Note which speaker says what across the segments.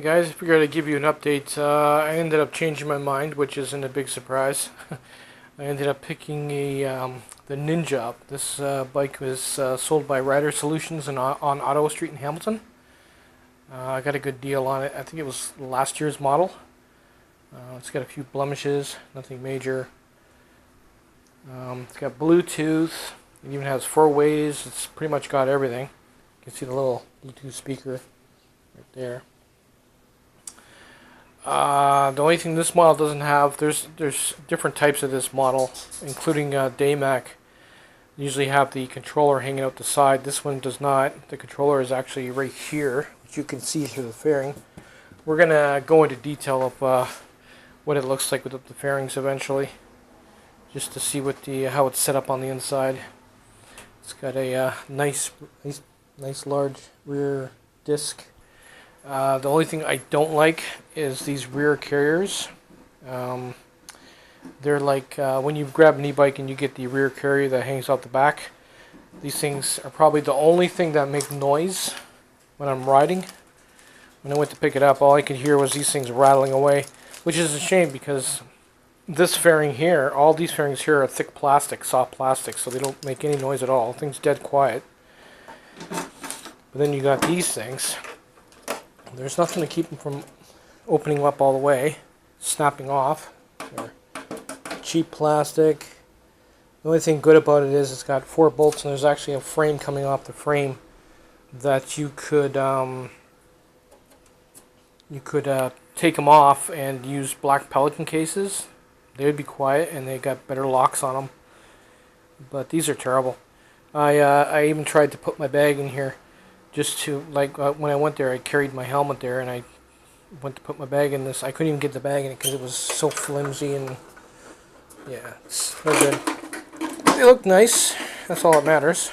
Speaker 1: guys, I figured I'd give you an update. I ended up changing my mind, which isn't a big surprise. I ended up picking the Ninja up. This bike was sold by Rider-Solutions on Ottawa Street in Hamilton. I got a good deal on it. I think it was last year's model. It's got a few blemishes, nothing major. It's got Bluetooth. It even has 4 ways. It's pretty much got everything. You can see the little Bluetooth speaker right there. The only thing this model doesn't have, there's different types of this model, including Daymac. Usually have the controller hanging out the side. This one does not. The controller is actually right here, which you can see through the fairing. We're gonna go into detail of what it looks like without the fairings eventually, just to see what how it's set up on the inside. It's got a nice large rear disc. The only thing I don't like is these rear carriers. They're like when you grab an e-bike and you get the rear carrier that hangs out the back. These things are probably the only thing that make noise when I'm riding. When I went to pick it up, all I could hear was these things rattling away, which is a shame because this fairing here, all these fairings here are thick plastic, soft plastic, so they don't make any noise at all. Things dead quiet. But then you got these things. There's nothing to keep them from opening up all the way, snapping off. They're cheap plastic. The only thing good about it is it's got 4 bolts, and there's actually a frame coming off the frame that you could take them off and use black Pelican cases. They would be quiet, and they got better locks on them. But these are terrible. I even tried to put my bag in here. Just to, like, when I went there, I carried my helmet there, and I went to put my bag in this. I couldn't even get the bag in it because it was so flimsy, and yeah, it's no good. They look nice. That's all that matters.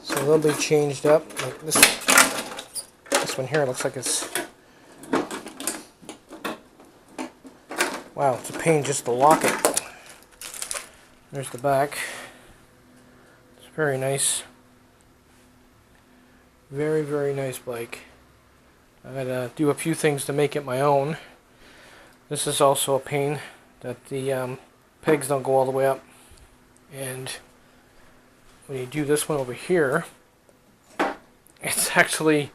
Speaker 1: So they'll be changed up. Like this one here looks like it's... Wow, it's a pain just to lock it. There's the back. It's very nice. Very, very nice bike. I gotta do a few things to make it my own. This is also a pain that the pegs don't go all the way up. And when you do this one over here, it's actually,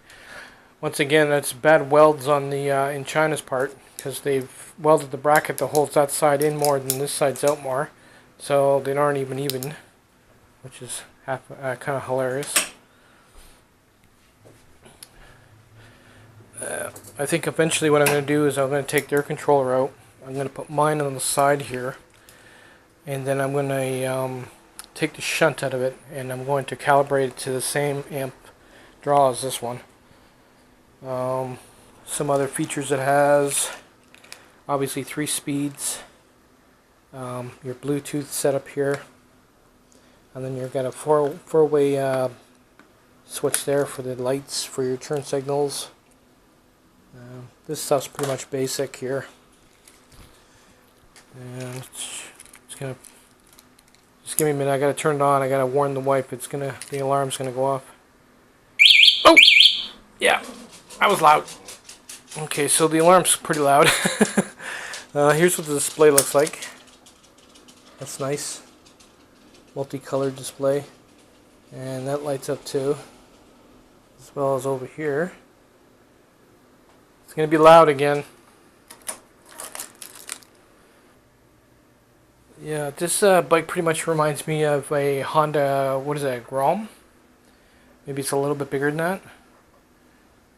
Speaker 1: once again, that's bad welds on the in China's part, because they've welded the bracket that holds that side in more than this side's out more, so they aren't even, which is kind of hilarious. I think eventually what I'm going to do is I'm going to take their controller out. I'm going to put mine on the side here, and then I'm going to take the shunt out of it, and I'm going to calibrate it to the same amp draw as this one. Some other features it has, obviously 3 speeds, your Bluetooth setup here, and then you've got a four-way switch there for the lights for your turn signals. This stuff's pretty much basic here, and it's gonna just give me a minute. I gotta turn it on. I gotta warn the wife. The alarm's gonna go off. Oh, yeah, that was loud. Okay, so the alarm's pretty loud. Here's what the display looks like. That's nice, multicolored display, and that lights up too, as well as over here. It's going to be loud again. Yeah, this bike pretty much reminds me of a Honda, what is that, Grom? Maybe it's a little bit bigger than that.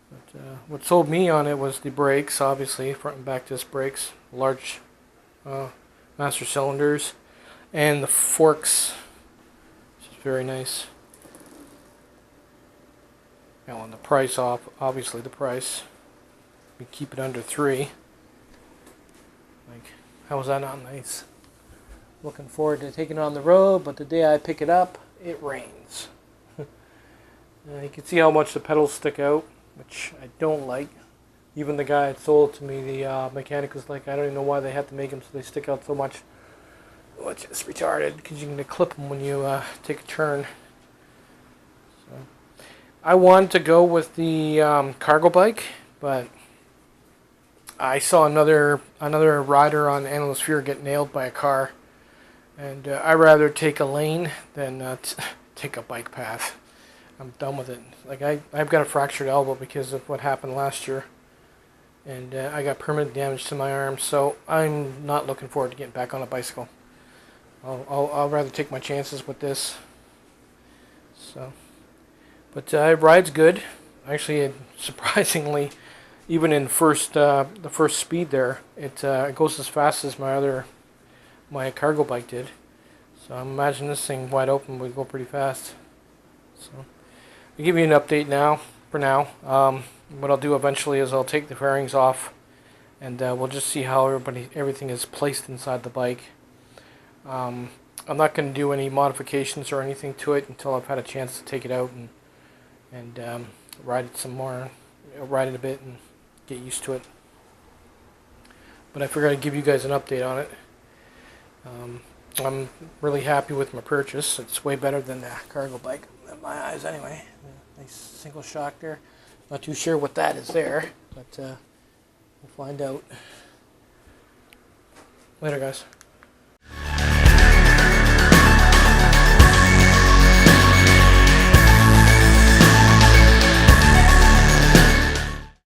Speaker 1: But what sold me on it was the brakes, obviously, front and back disc brakes, large master cylinders, and the forks, which is very nice. Now on the price off, obviously the price. We keep it under 3. Like, how was that not nice? Looking forward to taking it on the road, but the day I pick it up, it rains. You can see how much the pedals stick out, which I don't like. Even the guy that sold it to me, the mechanic, was like, I don't even know why they have to make them so they stick out so much. Which is retarded, because you can clip them when you take a turn. So I wanted to go with the cargo bike, but I saw another rider on Analyst Sphere get nailed by a car, and I'd rather take a lane than take a bike path. I'm done with it. Like I've got a fractured elbow because of what happened last year, and I got permanent damage to my arm. So I'm not looking forward to getting back on a bicycle. I'll rather take my chances with this. So. But ride's good. Actually, surprisingly, even in the first speed there, it goes as fast as my cargo bike did. So I'm imagining this thing wide open would go pretty fast. So I'll give you an update now. For now, what I'll do eventually is I'll take the fairings off, and we'll just see how everything is placed inside the bike. I'm not going to do any modifications or anything to it until I've had a chance to take it out and ride it some more, ride it a bit and get used to it. But I figured I'd give you guys an update on it. I'm really happy with my purchase. It's way better than the cargo bike, in my eyes anyway. Nice single shock there. Not too sure what that is there, but we'll find out. Later, guys.